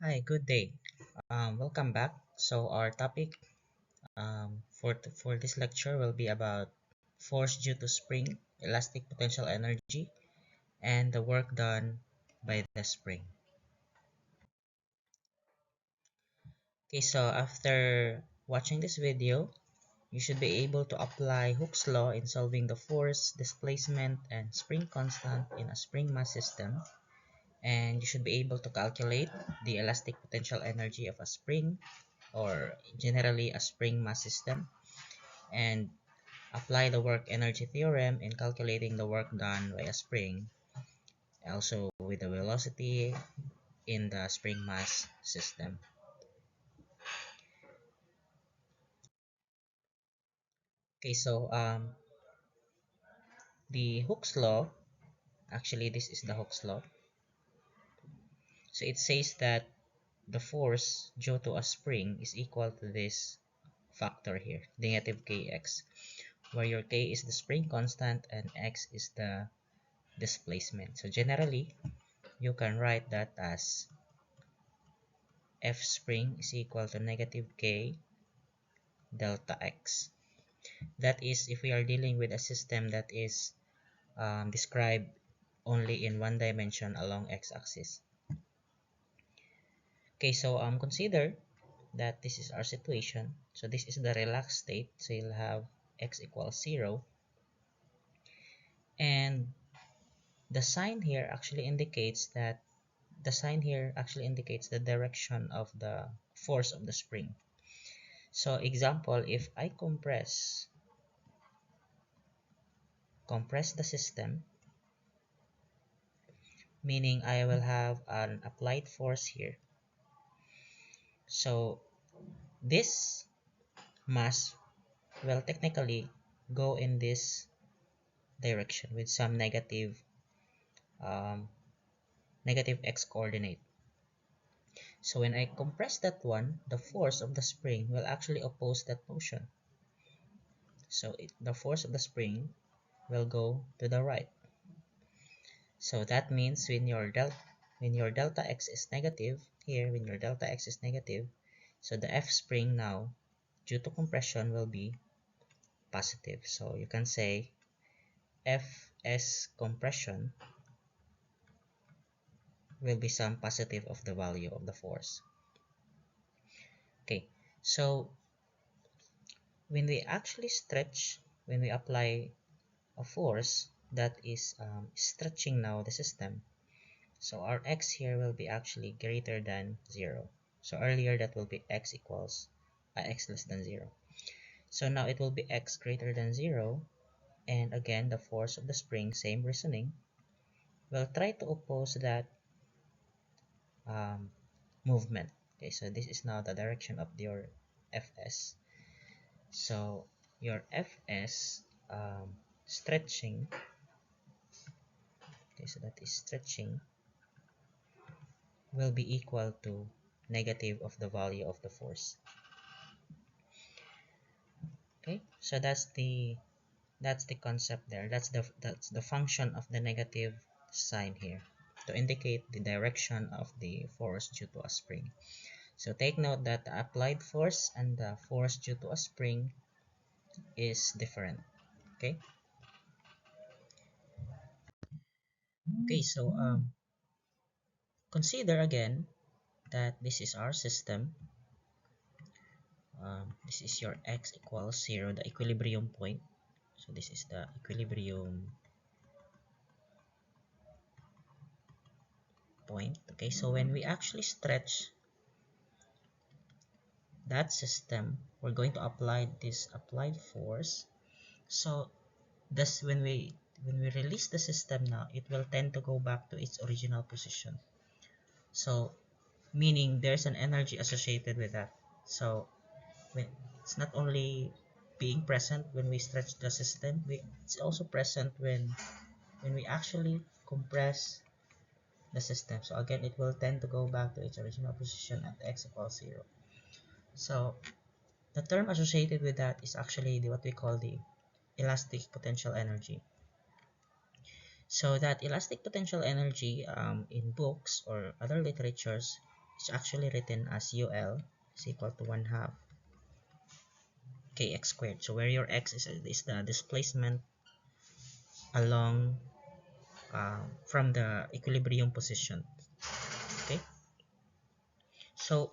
Hi, good day. Welcome back. So our topic for this lecture will be about force due to spring, elastic potential energy, and the work done by the spring. Okay, so after watching this video, you should be able to apply Hooke's law in solving the force, displacement, and spring constant in a spring mass system, and you should be able to calculate the elastic potential energy of a spring or generally a spring mass system and apply the work energy theorem in calculating the work done by a spring, also with the velocity in the spring mass system. Okay, so the Hooke's law, actually this is the Hooke's law. So it says that the force due to a spring is equal to this factor here, negative kx, where your k is the spring constant and x is the displacement. So generally, you can write that as F spring is equal to negative k delta x. That is if we are dealing with a system that is described only in one dimension along x-axis. Okay, so consider that this is our situation. So this is the relaxed state. So you'll have x equals 0. And the sign here actually indicates that the direction of the force of the spring. So example, if I compress the system, meaning I will have an applied force here. So this mass will technically go in this direction with some um, negative x coordinate. So when I compress that one, the force of the spring will actually oppose that motion. So the force of the spring will go to the right. So that means when your delta x is negative here, when your delta x is negative, so the F spring now due to compression will be positive. So you can say Fs compression will be some positive of the value of the force. Okay, so when we actually stretch, when we apply a force that is stretching now the system, so our x here will be actually greater than 0. So earlier that will be x equals x less than 0. So now it will be x greater than 0, and again the force of the spring, same reasoning, will try to oppose that um, movement. Okay, so this is now the direction of your Fs. So your Fs stretching, okay, so that is stretching, will be equal to negative of the value of the force. Okay, so that's the concept there. That's the function of the negative sign here to indicate the direction of the force due to a spring. So take note that the applied force and the force due to a spring is different. Okay. Okay. So consider again that this is our system. This is your x equals 0, the equilibrium point. So this is the equilibrium point. Okay. So when we actually stretch that system, we're going to apply this applied force. So thus when we release the system now, it will tend to go back to its original position. So meaning there's an energy associated with that. So when it's not only being present when we stretch the system, it's also present when we actually compress the system. So again, it will tend to go back to its original position at x equals 0. So the term associated with that is actually what we call the elastic potential energy. So that elastic potential energy in books or other literatures is actually written as UL is equal to 1 half kx squared. So where your x is the displacement along from the equilibrium position. Okay, so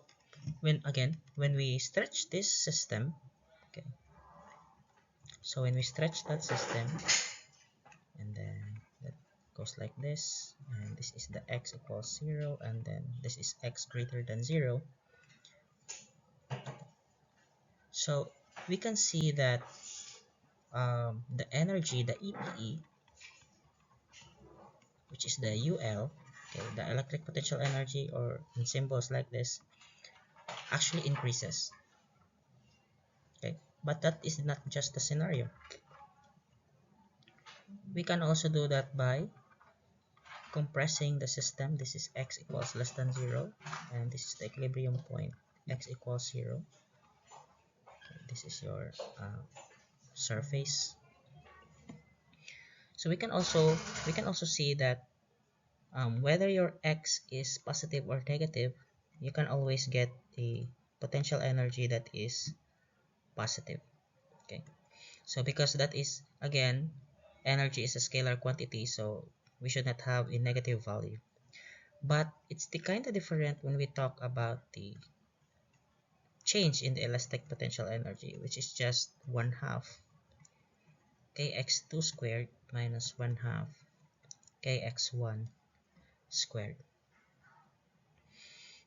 when we stretch this system, okay, so when we stretch that system, and then that goes like this, and this is the x equals 0, and then this is x greater than 0. So we can see that the energy, the EPE, which is the UL, okay, the electric potential energy, or in symbols like this, actually increases. Okay, but that is not just the scenario. We can also do that by compressing the system. This is x equals less than 0, and this is the equilibrium point, x equals 0. Okay, this is your surface. So we can also see that whether your x is positive or negative, you can always get a potential energy that is positive. Okay, so because that is, again, energy is a scalar quantity, so we should not have a negative value. But it's the kind of different when we talk about the change in the elastic potential energy, which is just 1 half kx2 squared minus 1 half kx1 squared.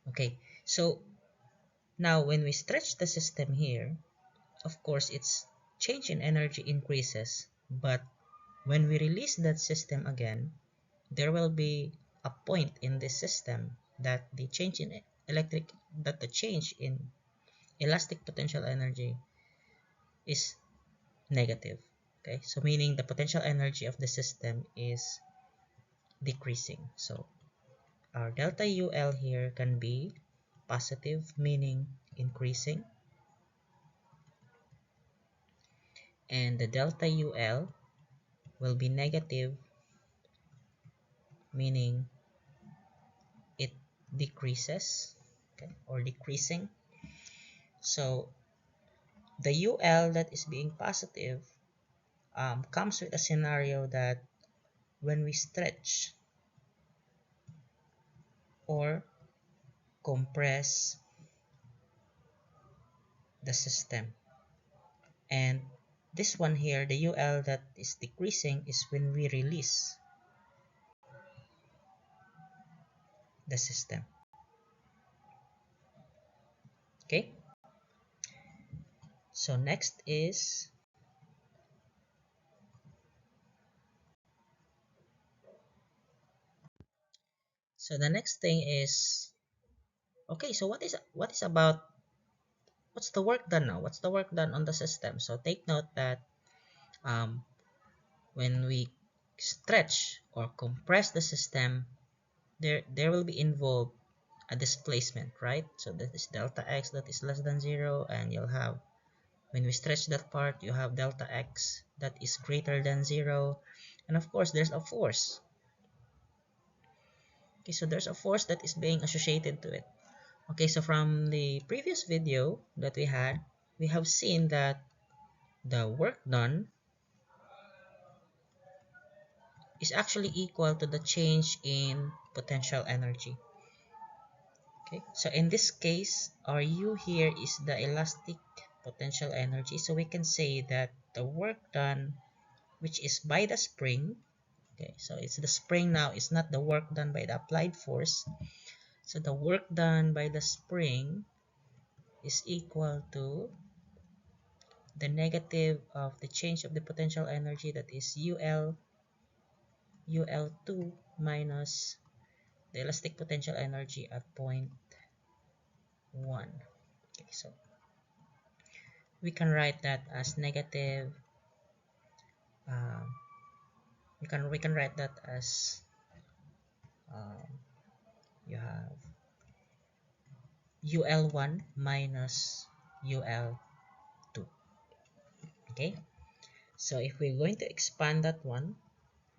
Okay, so now when we stretch the system here, of course its change in energy increases, but when we release that system again, there will be a point in this system that the change in elastic potential energy is negative. Okay, so meaning the potential energy of the system is decreasing. So our delta UL here can be positive, meaning increasing, and the delta UL will be negative, meaning it decreases, okay, or decreasing. So the UL that is being positive comes with a scenario that when we stretch or compress the system, and this one here, the UL that is decreasing, is when we release the system. Okay, so next is the next thing is, okay, so what's the work done now? What's the work done on the system? So take note that um, when we stretch or compress the system, there will be involved a displacement, right? So that is delta x that is less than 0, and you'll have, when we stretch that part, you have delta x that is greater than 0, and of course there's a force. Okay, so there's a force that is being associated to it. Okay, so from the previous video that we had, we have seen that the work done is actually equal to the change in potential energy. Okay, so in this case, our U here is the elastic potential energy. So we can say that the work done, which is by the spring, okay, so it's the spring now, it's not the work done by the applied force. So the work done by the spring is equal to the negative of the change of the potential energy, that is UL2 minus the elastic potential energy at point 1. Okay, so we can write that as negative, um, we can write that as um, you have UL1 minus UL2. Okay, so if we're going to expand that one,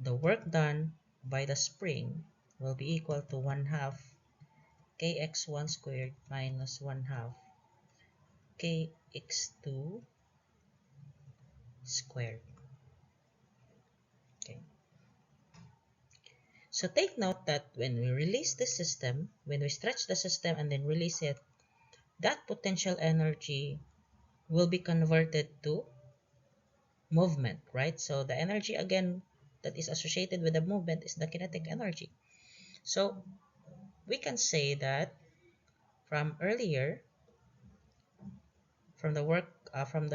the work done by the spring will be equal to 1 half kx1 squared minus 1 half kx2 squared. Okay. So take note that when we release the system, when we stretch the system and then release it, that potential energy will be converted to movement, right? So the energy again that is associated with the movement is the kinetic energy. So we can say that from earlier, from the work from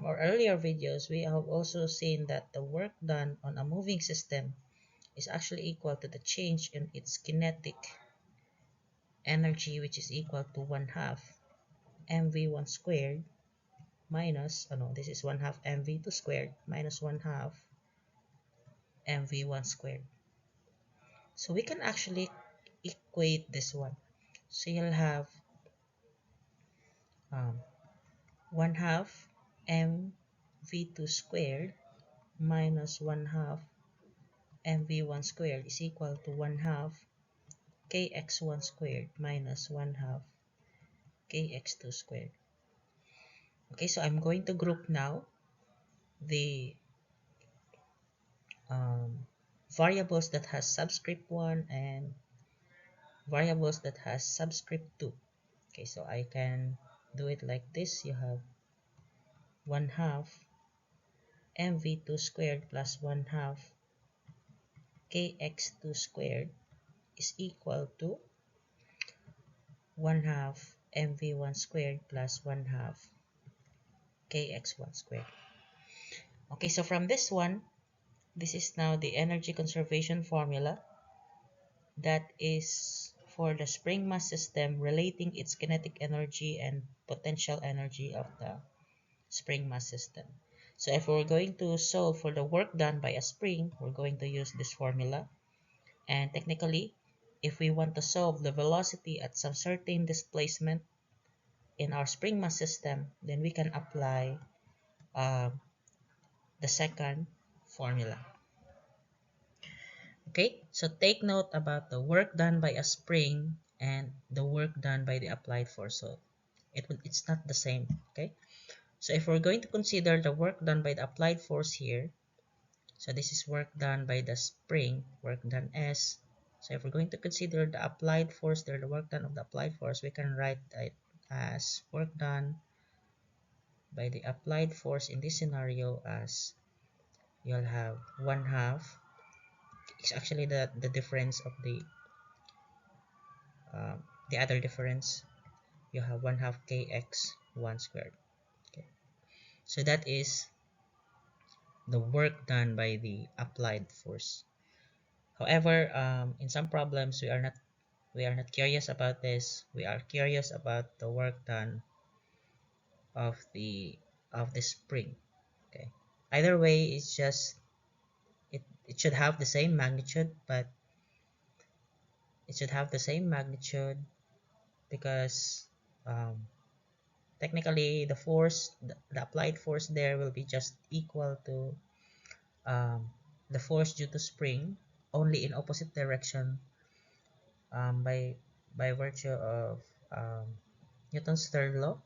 our earlier videos, we have also seen that the work done on a moving system is actually equal to the change in its kinetic energy, which is equal to 1 half mv1 squared minus, oh no, this is 1 half mv2 squared minus 1 half mv1 squared. So we can actually equate this one. So you'll have um, 1 half mv2 squared minus 1 half mv1 squared is equal to 1 half kx1 squared minus 1 half kx2 squared. Okay, so I'm going to group now the variables that has subscript 1 and variables that has subscript 2. Okay, so I can do it like this. You have 1 half mv2 squared plus 1 half kx2 squared is equal to 1 half mv1 squared plus 1 half kx1 squared. Okay, so from this one, this is now the energy conservation formula that is for the spring mass system relating its kinetic energy and potential energy of the spring mass system. So if we're going to solve for the work done by a spring, we're going to use this formula. And technically, if we want to solve the velocity at some certain displacement in our spring mass system, then we can apply uh, the second formula. Okay, so take note about the work done by a spring and the work done by the applied force. So it's not the same. Okay, so if we're going to consider the work done by the applied force here, so this is work done by the spring, work done S. So if we're going to consider the applied force there, the work done of the applied force, we can write it as work done by the applied force in this scenario as you'll have 1 half. It's actually the difference of the other difference. You have 1 half kx1 squared. Okay, so that is the work done by the applied force. However, in some problems we are not curious about this. We are curious about the work done of the spring. Okay, either way, it's just it should have the same magnitude, but it should have the same magnitude because um, technically the applied force there will be just equal to um, the force due to spring, only in opposite direction, by virtue of um, Newton's third law.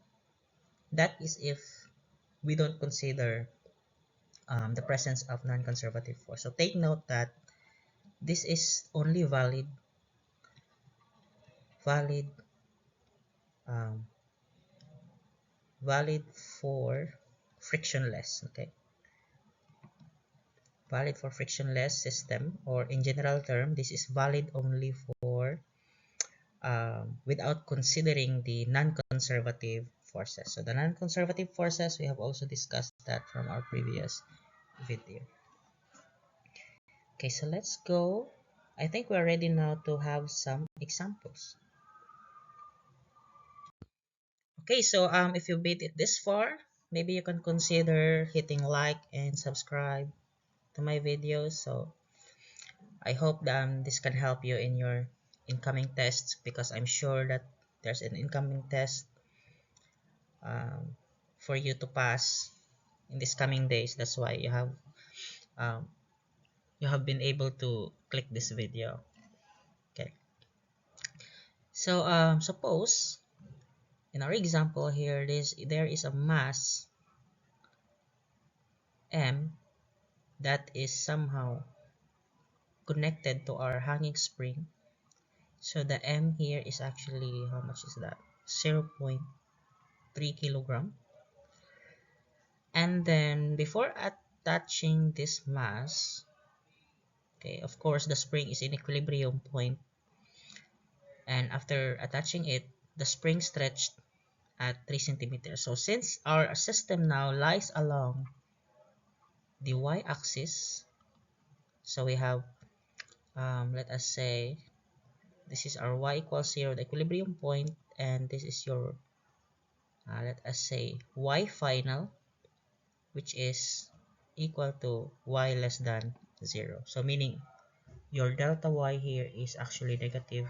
That is if we don't consider the presence of non-conservative force. So take note that this is only valid um, valid for frictionless. Okay, valid for frictionless system, or in general term, this is valid only for without considering the non-conservative forces. So the non-conservative forces, we have also discussed that from our previous video. Okay, so let's go. I think we're ready now to have some examples. Okay, so if you beat it this far, maybe you can consider hitting like and subscribe to my videos. So I hope that this can help you in your incoming tests, because I'm sure that there's an incoming test um, for you to pass in these coming days. That's why um, you have been able to click this video. Okay, So suppose in our example here, there is a mass M that is somehow connected to our hanging spring. So the M here is actually, how much is that? 0.3 kilogram. And then before attaching this mass, okay, of course the spring is in equilibrium point, and after attaching it, the spring stretched at 3 centimeters. So since our system now lies along the y-axis, so we have, let us say, this is our y equals 0, the equilibrium point, and this is your, let us say, y final, which is equal to y less than 0. So meaning your delta y here is actually negative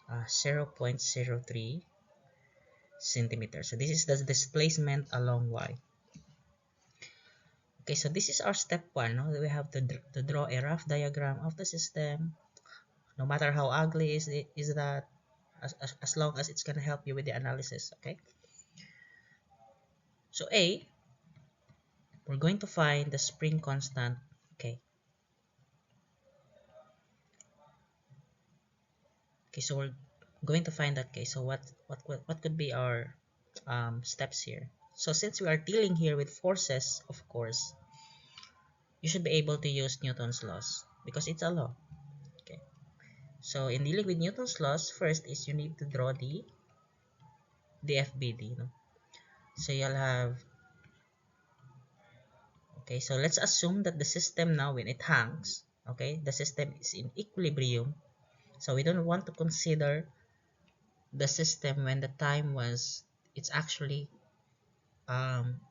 0.03 centimeters. So this is the displacement along y. Okay, so this is our step one. No? We have to draw a rough diagram of the system. No matter how ugly is that, as long as it's gonna help you with the analysis. Okay. So A, we're going to find the spring constant. Okay. Okay, so we're going to find that. Okay, so what could be our steps here? So since we are dealing here with forces, of course, you should be able to use Newton's laws because it's a law. Okay. So in dealing with Newton's laws, first is you need to draw the FBD. No? So you'll have, okay, so let's assume that the system now when it hangs, okay, the system is in equilibrium. So we don't want to consider the system when the time was, it's actually, um,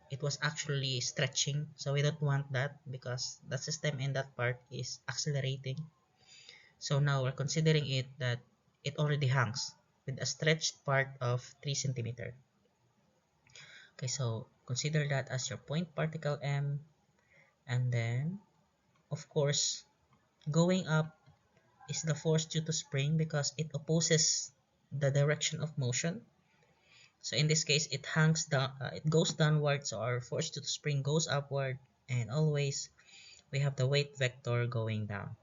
it was actually stretching. So we don't want that because the system in that part is accelerating. So now we're considering it that it already hangs with a stretched part of 3 centimeter. Okay, so consider that as your point particle M, and then of course going up is the force due to spring because it opposes the direction of motion. So in this case it hangs down, it goes downward, so our force due to spring goes upward, and always we have the weight vector going down.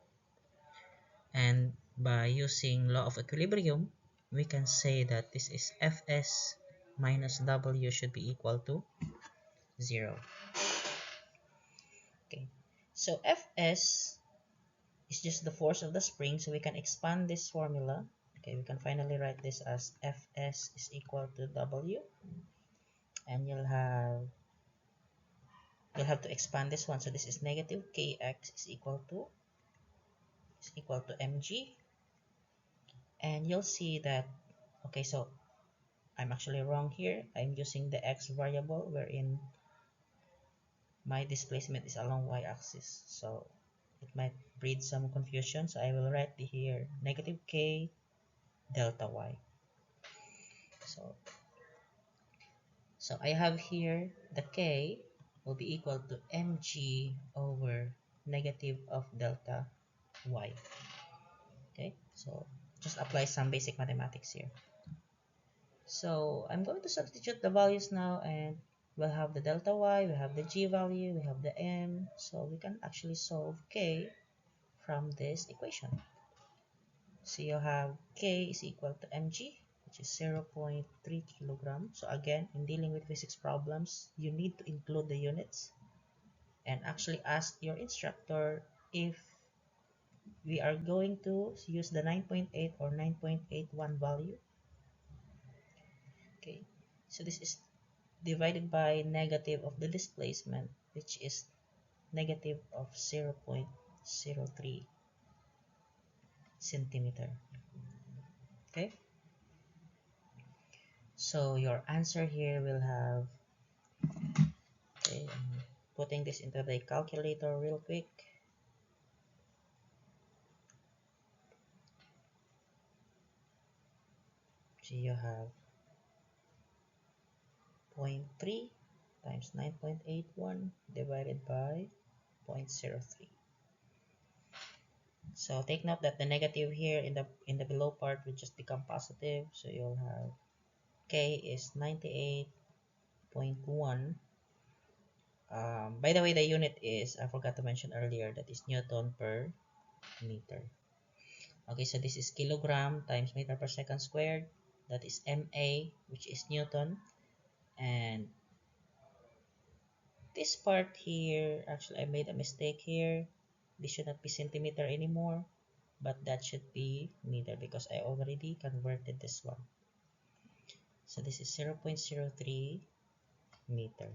And by using law of equilibrium, we can say that this is Fs minus W should be equal to 0. Okay, so Fs is just the force of the spring, so we can expand this formula. Okay, we can finally write this as Fs is equal to W, and you'll have to expand this one. So this is negative Kx is equal to mg, and you'll see that, okay, so I'm actually wrong here. I'm using the x variable wherein my displacement is along y-axis, so it might breed some confusion. So I will write here negative k delta y. So I have here the k will be equal to mg over negative of delta y. Okay, so just apply some basic mathematics here. So I'm going to substitute the values now, and we'll have the delta y, we have the g value, we have the m, so we can actually solve k from this equation. So you have k is equal to mg, which is 0.3 kilogram. So again, in dealing with physics problems, you need to include the units and actually ask your instructor if we are going to use the 9.8 or 9.81 value. Okay, so this is divided by negative of the displacement, which is negative of 0.03 centimeter. Okay, so your answer here will have, okay, I'm putting this into the calculator real quick. So you have 0.3 times 9.81 divided by 0.03. So take note that the negative here in the below part will just become positive. So you'll have K is 98.1. By the way, the unit is, I forgot to mention earlier, that is Newton per meter. Okay, so this is kilogram times meter per second squared. That is MA, which is Newton. And this part here, actually I made a mistake here. This should not be centimeter anymore, but that should be meter because I already converted this one. So this is 0.03 meter.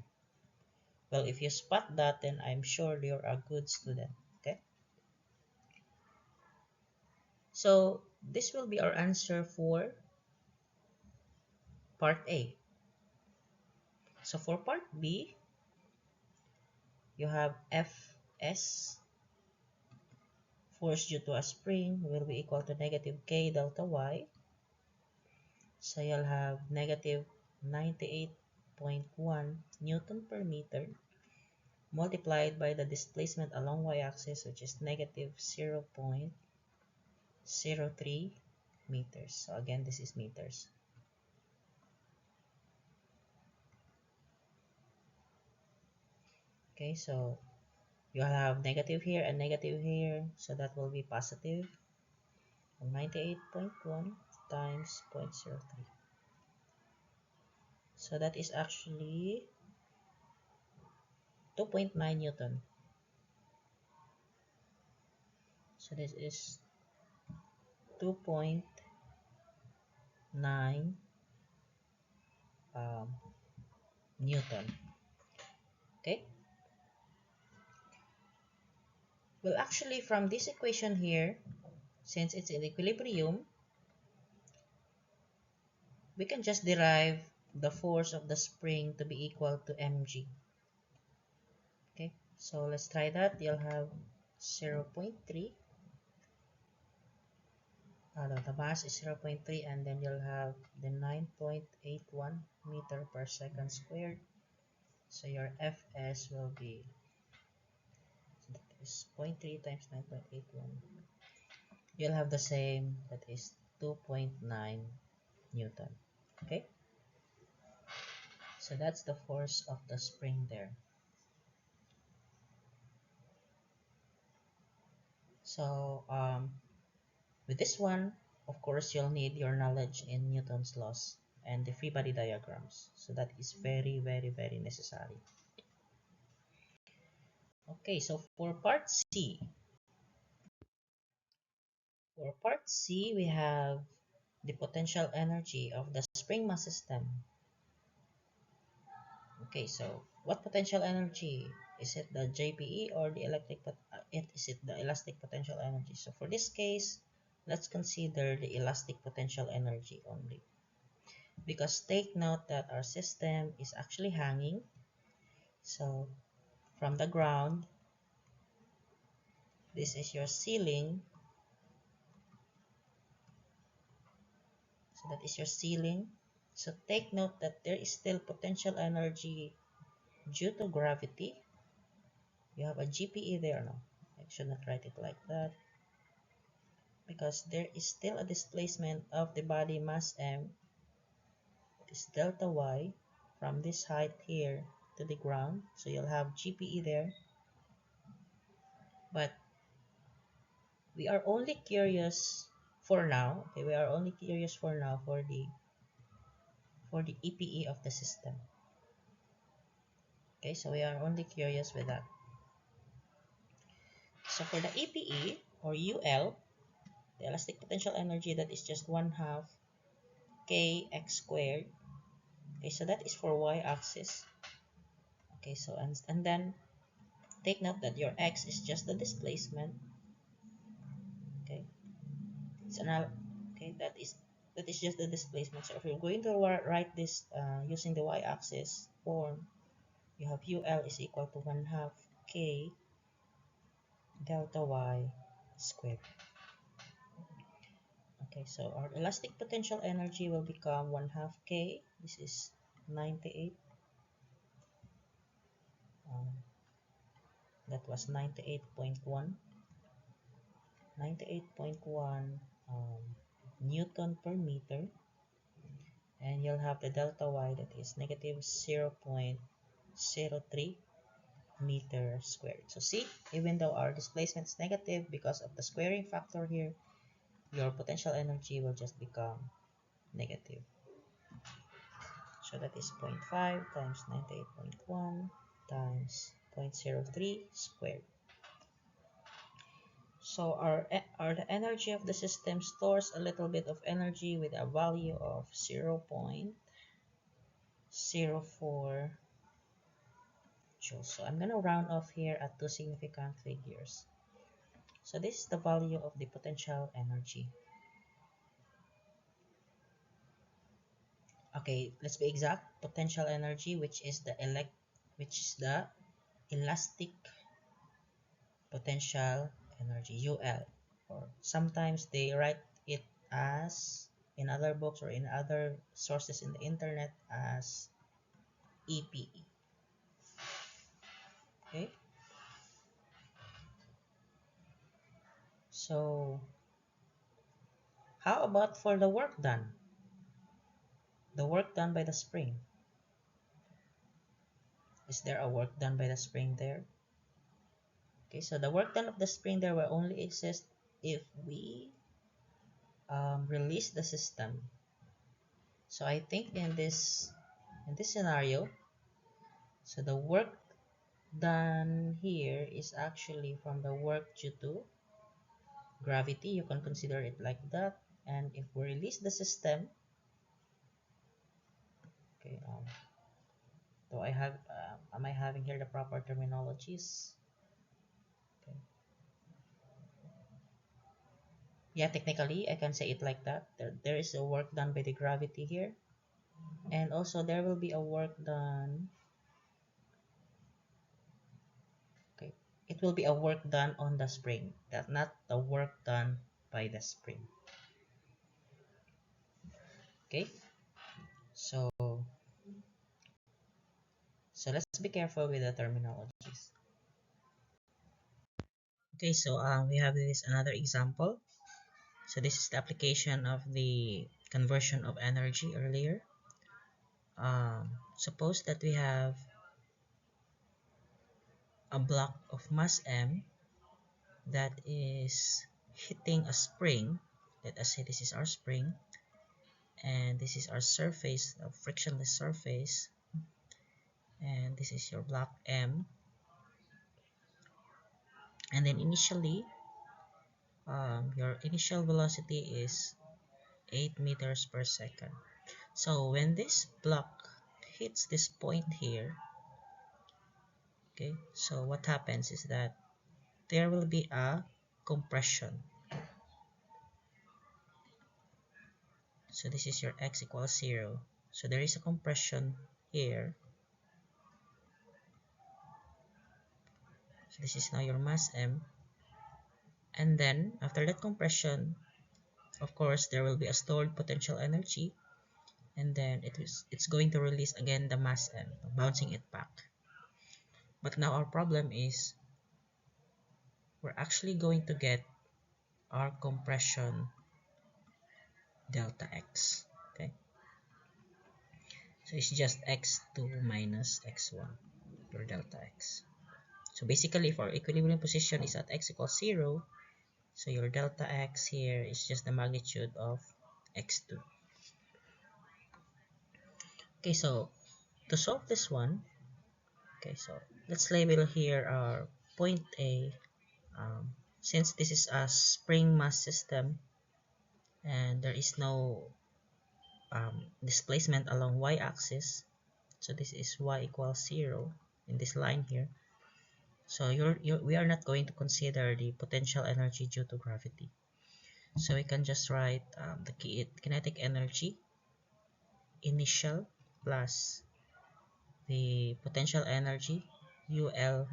Well, if you spot that, then I'm sure you're a good student. Okay. So this will be our answer for part A. So for part B, you have Fs, force due to a spring, will be equal to negative K delta Y. So you'll have negative 98.1 Newton per meter multiplied by the displacement along y-axis, which is negative 0.03 meters. So again, this is meters. Okay, so you have negative here and negative here, so that will be positive. 98.1 times 0.03. So that is actually 2.9 Newton. So this is 2.9 um, Newton. Okay. Well, actually, from this equation here, since it's in equilibrium, we can just derive the force of the spring to be equal to mg. Okay, so let's try that. You'll have 0.3. The mass is 0.3, and then you'll have the 9.81 meter per second squared. So your Fs will be, so that is 0.3 times 9.81. You'll have the same, that is 2.9 Newton. Okay, so that's the force of the spring there. So with this one, of course, you'll need your knowledge in Newton's laws and the free body diagrams. So that is very, very, very necessary. Okay, so for part C, we have the potential energy of the spring mass system. Okay, so what potential energy? Is it the JPE or the is it the elastic potential energy? So for this case, let's consider the elastic potential energy only. Because take note that our system is actually hanging. So from the ground, this is your ceiling. So that is your ceiling. So take note that there is still potential energy due to gravity. You have a GPE there, no? I should not write it like that. Because there is still a displacement of the body mass m, is delta y, from this height here to the ground. So you'll have GPE there. But we are only curious for now. Okay, we are only curious for now for the EPE of the system. Okay, so we are only curious with that. So for the EPE or UL, the elastic potential energy, that is just 1/2 kx squared. Okay, so that is for y-axis. Okay, so and then take note that your x is just the displacement. Okay, it's okay, that is just the displacement. So if you're going to write this using the y-axis form, you have UL is equal to 1/2 k delta y squared. Okay, so our elastic potential energy will become 1/2 k. This is 98. Um, that was 98.1 98.1 Newton per meter, and you'll have the delta y that is negative 0.03 meter squared. So see, even though our displacement is negative, because of the squaring factor here, your potential energy will just become negative. So that is 0.5 times 98.1 times 0.03 squared. So the energy of the system stores a little bit of energy with a value of 0.04 joules. So I'm going to round off here at two significant figures. So this is the value of the potential energy. Okay, let's be exact. Potential energy, which is the elastic potential energy, UL, or sometimes they write it as, in other books or in other sources in the internet, as EPE. Okay, so how about for the work done? The work done by the spring. Is there a work done by the spring there? Okay, so the work done of the spring there will only exist if we release the system. So I think in this scenario, so the work done here is actually from the work due to gravity. You can consider it like that. And if we release the system, okay, do I have am I having here the proper terminologies? Okay. Yeah, technically I can say it like that. There is a work done by the gravity here, and also there will be a work done. Okay, it will be a work done on the spring, that not the work done by the spring. Okay, so let's be careful with the terminologies. Okay, so we have this another example. So this is the application of the conversion of energy earlier. Suppose that we have a block of mass m that is hitting a spring. Let us say this is our spring, and this is our surface, a frictionless surface, and this is your block m. And then initially, your initial velocity is 8 meters per second. So when this block hits this point here, okay, so what happens is that there will be a compression. So this is your x equals 0. So there is a compression here. So this is now your mass m. And then after that compression, of course, there will be a stored potential energy. And then it's going to release again the mass m, bouncing it back. But now our problem is we're actually going to get our compression delta x. Okay, so it's just x2 minus x1, your delta x. So basically, if our equilibrium position is at x equals 0, so your delta x here is just the magnitude of x2. Okay, so to solve this one, okay, so let's label here our point A. Since this is a spring mass system and there is no displacement along y-axis, so this is y equals 0 in this line here. So we are not going to consider the potential energy due to gravity. So we can just write the kinetic energy initial plus the potential energy UL.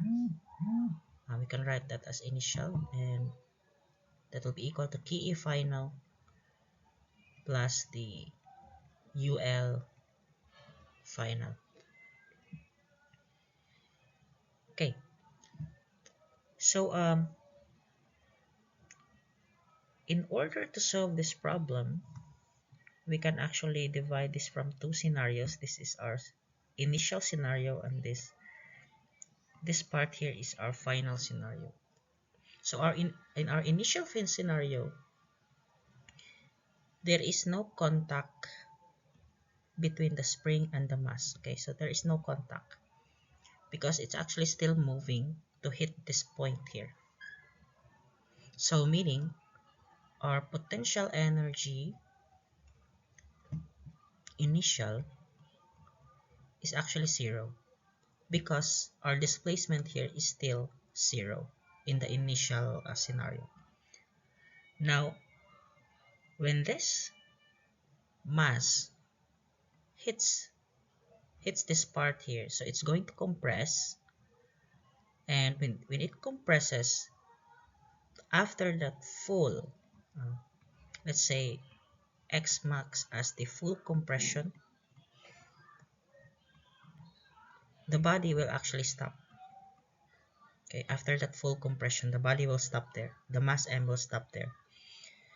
We can write that as initial, and that will be equal to KE final plus the UL final. Okay, so In order to solve this problem, we can actually divide this from two scenarios. This is our initial scenario, and this part here is our final scenario. So in our initial scenario, there is no contact between the spring and the mass. Okay, so there is no contact because it's actually still moving to hit this point here. So meaning our potential energy initial is actually zero because our displacement here is still zero in the initial scenario. Now, when this mass hits this part here, so it's going to compress, and when it compresses, after that full, let's say X max as the full compression, the body will actually stop. Okay, after that full compression, the body will stop there. The mass M will stop there.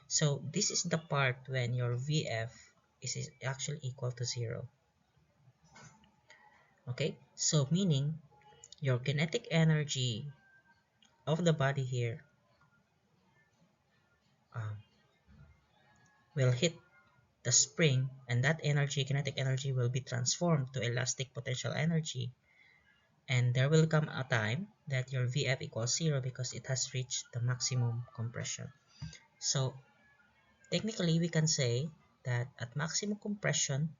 So this is the part when your VF is actually equal to 0. Okay, so meaning your kinetic energy of the body here um, will hit the spring, and that energy, kinetic energy, will be transformed to elastic potential energy, and there will come a time that your VF equals 0 because it has reached the maximum compression. So technically we can say that at maximum compression,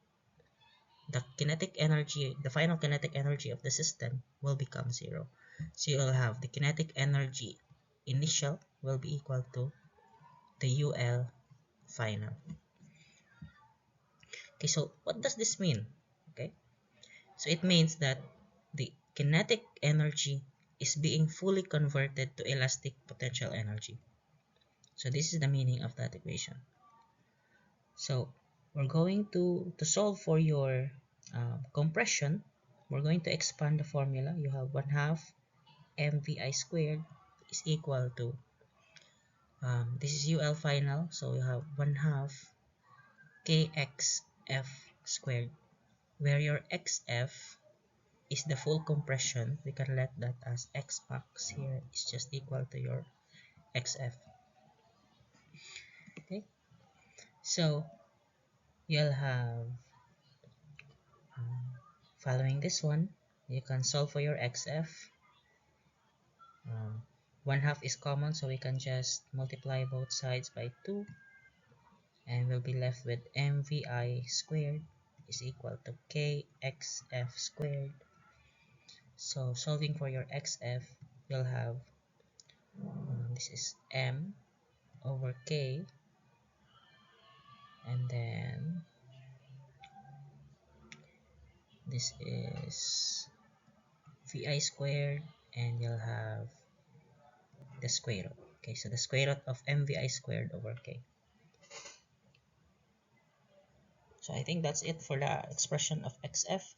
the kinetic energy, the final kinetic energy of the system will become 0. So you'll have the kinetic energy initial will be equal to the UL final. Okay, so what does this mean? Okay, so it means that the kinetic energy is being fully converted to elastic potential energy. So this is the meaning of that equation. So we're going to solve for your compression. We're going to expand the formula. You have 1/2 mvi squared is equal to, this is UL final, so you have 1/2 kxf squared, where your xf is the full compression. We can let that as x max here is just equal to your xf. Okay, so you'll have, following this one, you can solve for your xf. 1/2 is common, so we can just multiply both sides by 2, and we'll be left with mvi squared is equal to kxf squared. So solving for your xf, you'll have, this is m over k, and then this is vi squared, and you'll have the square root. Okay, so the square root of mvi squared over k. So I think that's it for the expression of xf.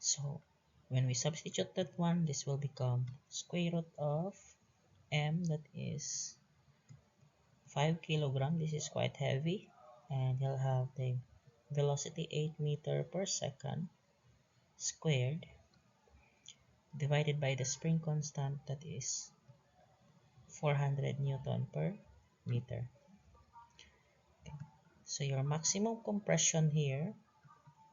So when we substitute that one, this will become square root of m, that is 5 kilogram. This is quite heavy, and you'll have the velocity 8 meter per second squared divided by the spring constant, that is 400 Newton per meter. Okay. So your maximum compression here,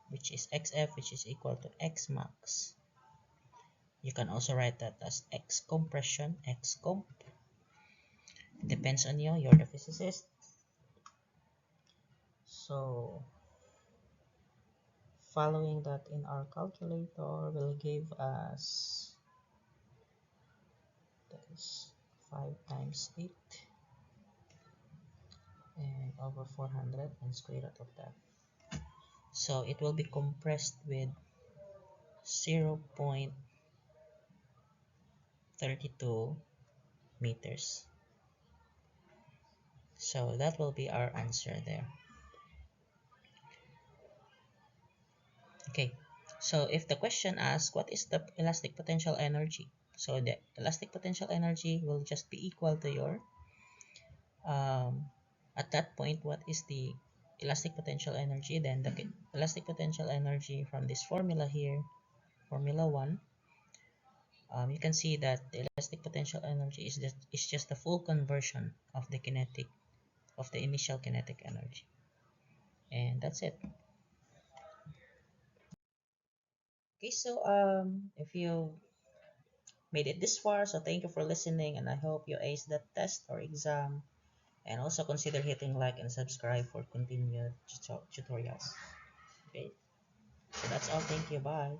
which is xf, which is equal to x max, you can also write that as x compression, x comp. Depends on you, you're the physicist. So following that in our calculator will give us, that is 5 times 8 and over 400 and square root of that. So it will be compressed with 0.32 meters. So that will be our answer there. Okay, so if the question asks what is the elastic potential energy, so the elastic potential energy will just be equal to your um, at that point, what is the elastic potential energy? Then the elastic potential energy from this formula here, formula 1, you can see that the elastic potential energy is just the full conversion of the kinetic of the initial kinetic energy, and that's it. Okay, so if you made it this far, so thank you for listening, and I hope you ace that test or exam, and also consider hitting like and subscribe for continued tutorials. Okay, so that's all. Thank you. Bye.